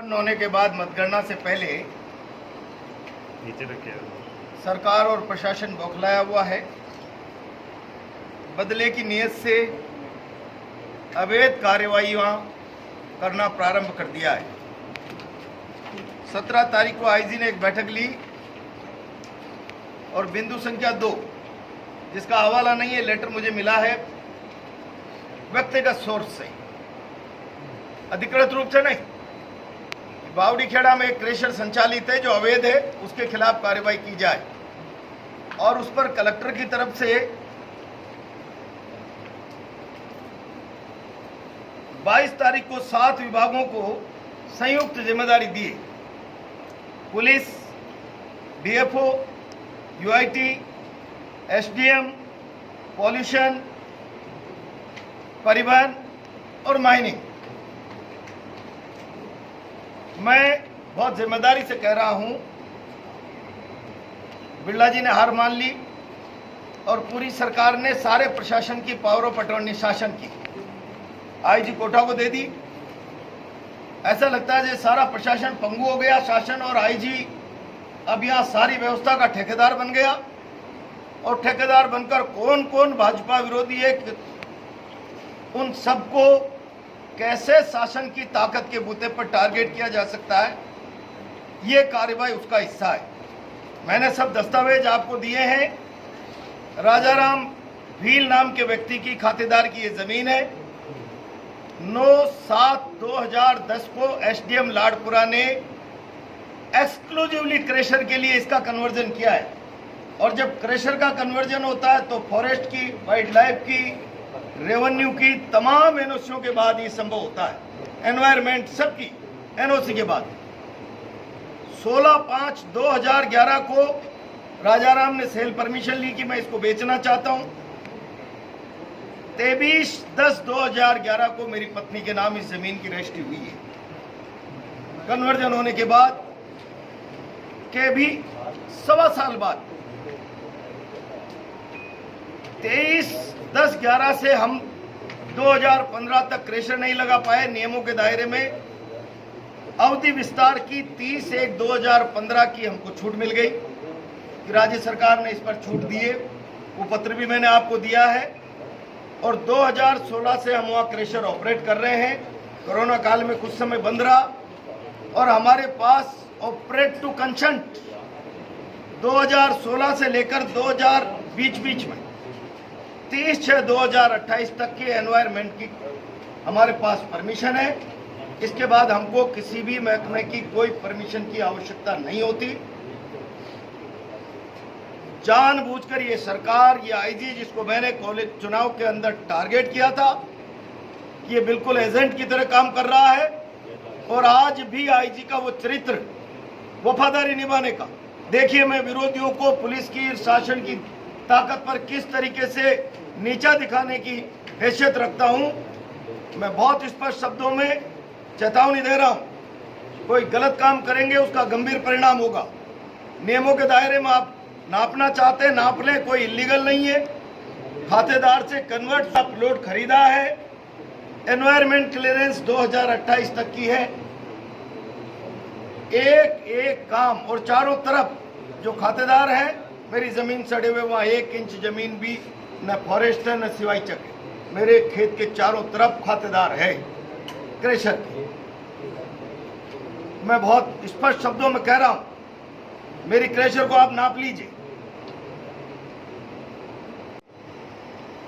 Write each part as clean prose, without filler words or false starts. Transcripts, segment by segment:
संपन्न होने के बाद मतगणना से पहले नीचे रखे सरकार और प्रशासन बौखलाया हुआ है। बदले की नीयत से अवैध कार्रवाइयाँ करना प्रारंभ कर दिया है। 17 तारीख को आईजी ने एक बैठक ली और बिंदु संख्या 2, जिसका हवाला नहीं है, लेटर मुझे मिला है व्यक्तिगत सोर्स से, अधिकृत रूप से नहीं। बावड़ी खेड़ा में एक क्रेशर संचालित है जो अवैध है, उसके खिलाफ कार्रवाई की जाए और उस पर कलेक्टर की तरफ से 22 तारीख को 7 विभागों को संयुक्त जिम्मेदारी दी। Police, DFO, UIT, SDM, pollution, परिवहन और माइनिंग। मैं बहुत जिम्मेदारी से कह रहा हूं, बिरला जी ने हार मान ली और पूरी सरकार ने सारे प्रशासन की पावर ऑफ अटॉर्नी शासन की आईजी कोटा को दे दी। ऐसा लगता है जैसे सारा प्रशासन पंगु हो गया, शासन और आईजी अब यहां सारी व्यवस्था का ठेकेदार बन गया। और ठेकेदार बनकर कौन कौन भाजपा विरोधी है, उन सबको कैसे शासन की ताकत के बूते पर टारगेट किया जा सकता है, ये कार्रवाई उसका हिस्सा है। मैंने सब दस्तावेज आपको दिए हैं। राजाराम भील नाम के व्यक्ति की खातेदार की ये जमीन है। 9/7/2010 को एसडीएम लाडपुरा ने एक्सक्लूसिवली क्रेशर के लिए इसका कन्वर्जन किया है। और जब क्रेशर का कन्वर्जन होता है तो फॉरेस्ट की, वाइल्ड लाइफ की, रेवेन्यू की तमाम एनओसीओं के बाद ये संभव होता है। एनवायरमेंट सबकी एनओसी के बाद 16/5/2011 को राजाराम ने सेल परमिशन ली कि मैं इसको बेचना चाहता हूं। 23/10/2011 को मेरी पत्नी के नाम इस जमीन की रजिस्ट्री हुई है। कन्वर्जन होने के बाद के भी 1.25 साल बाद 23/10/11 से हम 2015 तक क्रेशर नहीं लगा पाए। नियमों के दायरे में अवधि विस्तार की 30/1/2015 की हमको छूट मिल गई कि राज्य सरकार ने इस पर छूट दी है। वो पत्र भी मैंने आपको दिया है। और 2016 से हम वहाँ क्रेशर ऑपरेट कर रहे हैं। कोरोना काल में कुछ समय बंद रहा और हमारे पास ऑपरेट टू कंसेंट 2016 से लेकर 2000 बीच में 30/6/2028 तक की एनवायरमेंट की हमारे पास परमिशन है। इसके बाद हमको किसी भी महकमे की कोई परमिशन की आवश्यकता नहीं होती। जानबूझकर ये सरकार, ये आईजी जिसको मैंने कॉलेज चुनाव के अंदर टारगेट किया था कि ये बिल्कुल एजेंट की तरह काम कर रहा है। और आज भी आईजी का वो चरित्र वफादारी निभाने का, देखिए मैं विरोधियों को पुलिस की, शासन की ताकत पर किस तरीके से नीचा दिखाने की हैसियत रखता हूं। मैं बहुत स्पष्ट शब्दों में चेतावनी दे रहा हूं, कोई गलत काम करेंगे उसका गंभीर परिणाम होगा। नियमों के दायरे में आप नापना चाहते हैं नाप लें, कोई इलीगल नहीं है। खातेदार से कन्वर्ट प्लॉट खरीदा है। एनवायरमेंट क्लियरेंस 2028 तक की है। एक एक काम, और चारों तरफ जो खातेदार है मेरी जमीन सड़े हुए, वहां 1 इंच जमीन भी न फॉरेस्ट है न सिवाई चक है। मेरे खेत के चारों तरफ खातेदार है क्रेशर के। मैं बहुत स्पष्ट शब्दों में कह रहा हूं, मेरी क्रेशर को आप नाप लीजिए।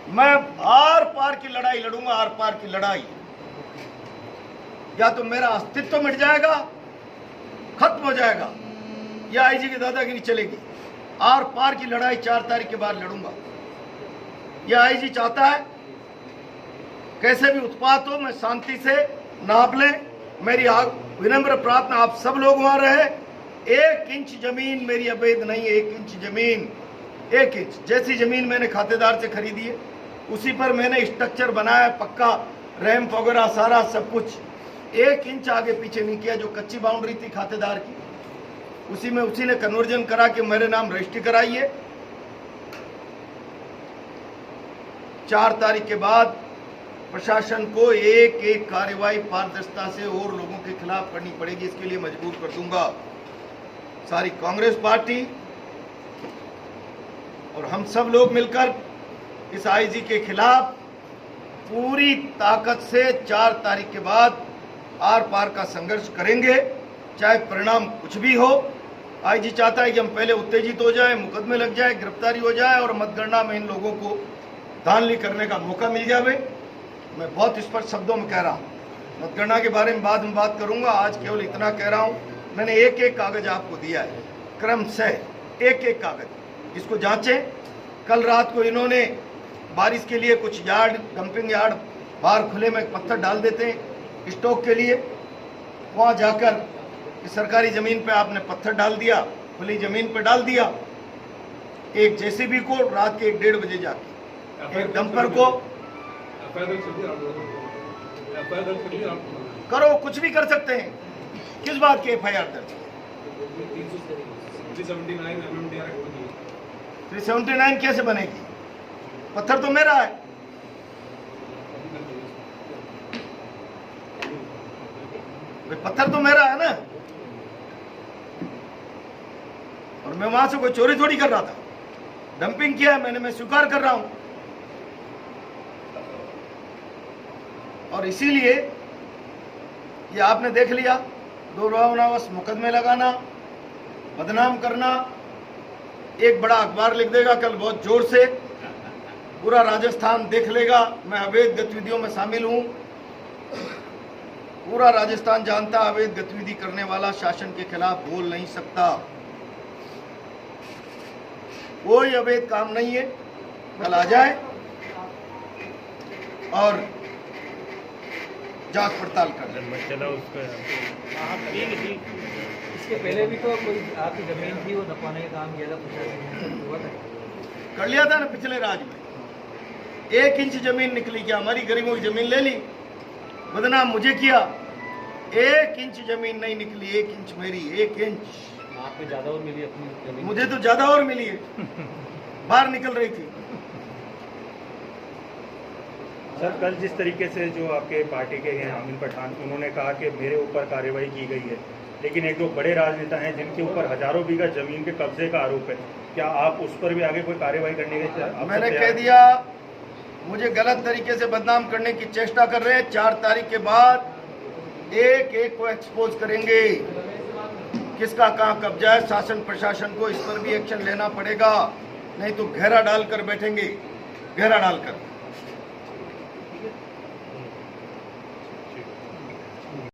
मैं आर पार की लड़ाई लड़ूंगा, आर पार की लड़ाई। या तो मेरा अस्तित्व मिट जाएगा, खत्म हो जाएगा, या आईजी की दादागिरी चलेगी। आर पार की लड़ाई 4 तारीख के बाद लड़ूंगा। यह आईजी चाहता है कैसे भी उत्पात हो, मैं शांति से नाप लें। मेरी विनम्र प्रार्थना, आप सब लोग वहां रहे। 1 इंच जमीन मेरी अवैध नहीं है। 1 इंच जमीन, 1 इंच जैसी जमीन मैंने खातेदार से खरीदी है, उसी पर मैंने स्ट्रक्चर बनाया, पक्का रैंप वगैरह सारा सब कुछ। 1 इंच आगे पीछे नहीं किया। जो कच्ची बाउंड्री थी खातेदार की, उसी में उसी ने कन्वर्जन करा के मेरे नाम रजिस्ट्री कराई है। 4 तारीख के बाद प्रशासन को एक एक कार्रवाई पारदर्शिता से और लोगों के खिलाफ करनी पड़ेगी। इसके लिए मजबूर कर दूंगा सारी कांग्रेस पार्टी और हम सब लोग मिलकर इस आईजी के खिलाफ पूरी ताकत से 4 तारीख के बाद आर पार का संघर्ष करेंगे, चाहे परिणाम कुछ भी हो। आईजी चाहता है कि हम पहले उत्तेजित हो जाएं, मुकदमे लग जाए, गिरफ्तारी हो जाए और मतगणना में इन लोगों को धांधली करने का मौका मिल जाए। मैं बहुत स्पष्ट शब्दों में कह रहा हूँ, मतगणना के बारे में बाद में बात करूंगा, आज केवल इतना कह रहा हूँ। मैंने एक एक कागज आपको दिया है, क्रम से एक एक कागज, इसको जांचें। कल रात को इन्होंने बारिश के लिए कुछ यार्ड, डंपिंग यार्ड बाहर खुले में पत्थर डाल देते हैं स्टॉक के लिए, वहाँ जाकर इस सरकारी ज़मीन पे आपने पत्थर डाल दिया, खुली ज़मीन पे डाल दिया। एक जेसीबी को रात के 1-1:30 बजे जाके, एक डंपर को करो, कुछ भी कर सकते हैं। किस बात की FIR दर्ज? 379 कैसे बनेगी? पत्थर तो मेरा है। पत्थर तो मेरा है ना, और मैं वहां से कोई चोरी थोड़ी कर रहा था। डंपिंग किया है मैंने, मैं स्वीकार कर रहा हूं। और इसीलिए ये आपने देख लिया, दुर्भावनावश मुकदमे लगाना, बदनाम करना। एक बड़ा अखबार लिख देगा कल बहुत जोर से, पूरा राजस्थान देख लेगा मैं अवैध गतिविधियों में शामिल हूं। पूरा राजस्थान जानता अवैध गतिविधि करने वाला शासन के खिलाफ बोल नहीं सकता। कोई अवैध काम नहीं है। कल आ जाए और जांच पड़ताल कर ले। चला उसका इसके पहले भी तो कोई आपकी जमीन थी, वो दफाने का काम किया था, प्रशासन हुआ था, कर लिया था ना पिछले राज में। 1 इंच जमीन निकली, क्या हमारी गरीबों की जमीन ले ली, बदनाम मुझे किया। 1 इंच जमीन नहीं निकली, 1 इंच मेरी, 1 इंच। आपको ज्यादा और मिली अपनी जमीन? मुझे तो ज्यादा और मिली है, बाहर निकल रही थी। सर, कल जिस तरीके से जो आपके पार्टी के हैं आमिर पठान, उन्होंने कहा कि मेरे ऊपर कार्रवाई की गई है, लेकिन एक दो बड़े राजनेता हैं जिनके ऊपर हजारों बीघा जमीन के कब्जे का आरोप है, क्या आप उस पर भी आगे कोई कार्रवाई करने के? मैंने कह दिया, मुझे गलत तरीके से बदनाम करने की चेष्टा कर रहे हैं। 4 तारीख के बाद एक एक को एक्सपोज करेंगे, किसका कहाँ कब्जा है। शासन प्रशासन को इस पर भी एक्शन लेना पड़ेगा, नहीं तो घेरा डालकर बैठेंगे, घेरा डालकर।